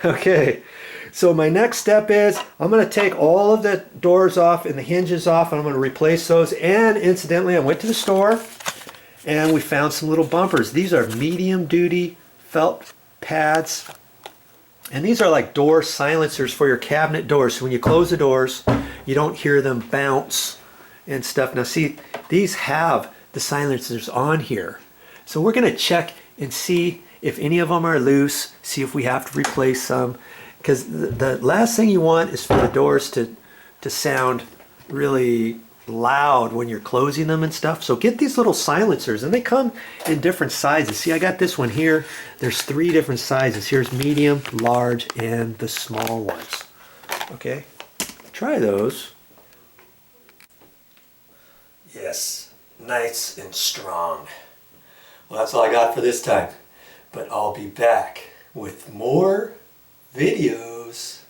Okay, so my next step is I'm going to take all of the doors off and the hinges off, and I'm going to replace those. And incidentally, I went to the store and we found some little bumpers. These are medium duty felt pads, and these are like door silencers for your cabinet doors. So when you close the doors, you don't hear them bounce and stuff. Now see, these have the silencers on here. So we're going to check and see if any of them are loose, see if we have to replace some. Because the last thing you want is for the doors to sound really loud when you're closing them and stuff. So get these little silencers, and they come in different sizes. See, I got this one here. There's 3 different sizes. Here's medium, large, and the small ones. Okay, try those. Yes, nice and strong. Well, that's all I got for this time, but I'll be back with more videos.